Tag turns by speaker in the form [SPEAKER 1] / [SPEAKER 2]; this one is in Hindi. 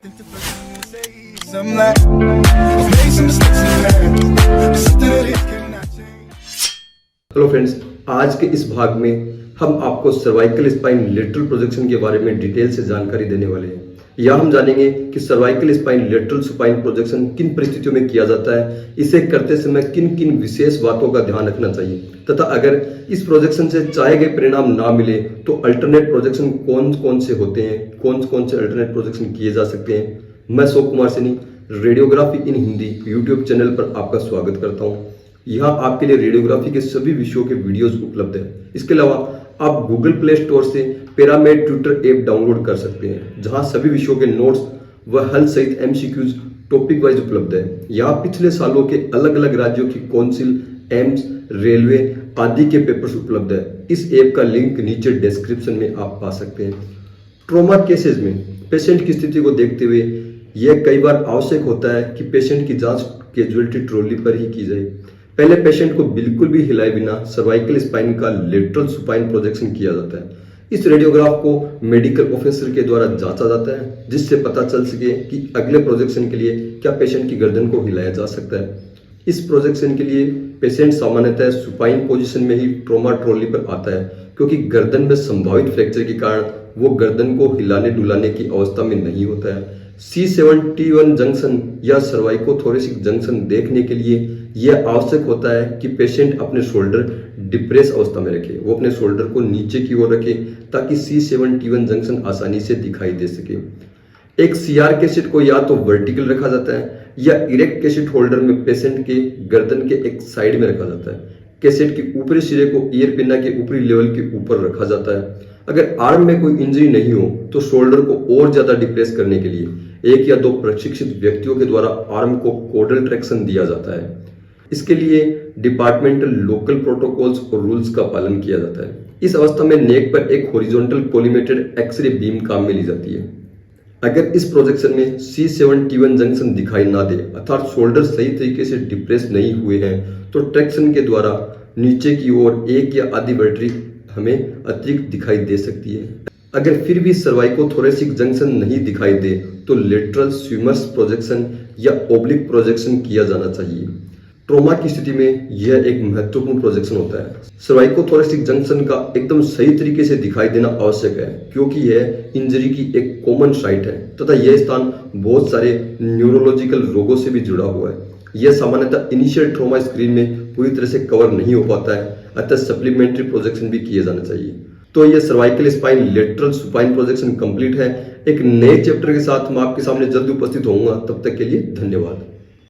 [SPEAKER 1] हेलो फ्रेंड्स, आज के इस भाग में हम आपको सर्वाइकल स्पाइन लेटरल प्रोजेक्शन के बारे में डिटेल से जानकारी देने वाले हैं। यहाँ हम जानेंगे कि cervical spine lateral supine projection किन परिस्थितियों में किया जाता है, इसे करते समय किन किन विशेष बातों का ध्यान रखना चाहिए तथा अगर इस प्रोजेक्शन से चाहे गए परिणाम ना मिले तो अल्टरनेट प्रोजेक्शन कौन कौन से होते हैं, कौन कौन से अल्टरनेट प्रोजेक्शन किए जा सकते हैं। मैं अशोक कुमार सैनी रेडियोग्राफी इन हिंदी यूट्यूब चैनल पर आपका स्वागत करता हूँ। यहाँ आपके लिए रेडियोग्राफी के सभी विषयों के वीडियोस उपलब्ध हैं। इसके अलावा आप गूगल प्ले स्टोर से पैरामेड ट्यूटर ऐप डाउनलोड कर सकते हैं, जहाँ सभी विषयों के नोट्स व हल सहित एमसीक्यूज टॉपिक वाइज उपलब्ध है। यहाँ पिछले सालों के अलग अलग राज्यों की काउंसिल, एम्स, रेलवे आदि के पेपर्स उपलब्ध है। इस ऐप का लिंक नीचे डिस्क्रिप्शन में आप पा सकते हैं। ट्रॉमा केसेस में पेशेंट की स्थिति को देखते हुए यह कई बार आवश्यक होता है कि पेशेंट की जांच कैजुअलिटी ट्रॉली पर ही की जाए। पहले पेशेंट को बिल्कुल भी हिलाए बिना सर्वाइकल स्पाइन का लेटरल सुपाइन प्रोजेक्शन किया जाता है। इस रेडियोग्राफ को मेडिकल ऑफिसर के द्वारा जांचा जाता है, जिससे पता चल सके कि अगले प्रोजेक्शन के लिए क्या पेशेंट की गर्दन को हिलाया जा सकता है। इस प्रोजेक्शन के लिए पेशेंट सामान्यतः सुपाइन पोजीशन में ही ट्रॉमा ट्रॉली पर आता है, क्योंकि गर्दन में संभावित फ्रैक्चर के कारण वो गर्दन को हिलाने डुलाने की अवस्था में नहीं होता है। C71 जंक्शन या सर्वाइकोथोरेसिक जंक्शन देखने के लिए यह आवश्यक होता है कि पेशेंट अपने शोल्डर डिप्रेस अवस्था में रखे, वो अपने शोल्डर को नीचे की ओर रखे ताकि C71 जंक्शन आसानी से दिखाई दे सके। एक CR कैसेट को या तो वर्टिकल रखा जाता है या इरेक्ट कैसेट होल्डर में पेशेंट के गर्दन के एक साइड में रखा जाता है। कैसेट के ऊपरी सिरे को ईयर पिन्ना के ऊपरी लेवल के ऊपर रखा जाता है। अगर आर्म में कोई इंजरी नहीं हो तो शोल्डर को और ज्यादा डिप्रेस करने के लिए एक या दो प्रशिक्षित व्यक्तियों के द्वारा आर्म को कोडल ट्रैक्शन दिया जाता है। इसके लिए डिपार्टमेंटल लोकल प्रोटोकॉल्स और रूल्स का पालन किया जाता है। इस अवस्था में नेक पर एक हॉरिजॉन्टल कोलिमेटेड एक्सरे बीम काम में ली जाती है। अगर इस प्रोजेक्शन में C71 जंक्शन दिखाई ना दे अर्थात शोल्डर सही तरीके से डिप्रेस नहीं हुए हैं तो ट्रैक्शन के द्वारा नीचे की ओर एक या आधी वर्टरी हमें अतिरिक्त दिखाई दे सकती है। अगर फिर भी सर्वाइकोथोरेसिक जंक्शन नहीं दिखाई दे तो लेटरल स्विमर्स प्रोजेक्शन या ओब्लिक प्रोजेक्शन किया जाना चाहिए। ट्रॉमा की स्थिति में यह एक महत्वपूर्ण प्रोजेक्शन होता है। सर्वाइकोथोरेसिक जंक्शन का एकदम सही तरीके से दिखाई देना आवश्यक है, क्योंकि यह इंजरी की एक कॉमन साइट है तथा यह स्थान बहुत सारे न्यूरोलॉजिकल रोगों से भी जुड़ा हुआ है। यह सामान्यतः इनिशियल ट्रॉमा स्क्रीन में पूरी तरह से कवर नहीं हो पाता है, अतः सप्लीमेंट्री प्रोजेक्शन भी किए जाना चाहिए। तो यह cervical spine lateral supine projection complete है। एक नए चैप्टर के साथ मैं आपके सामने जल्द उपस्थित होऊंगा। तब तक के लिए धन्यवाद।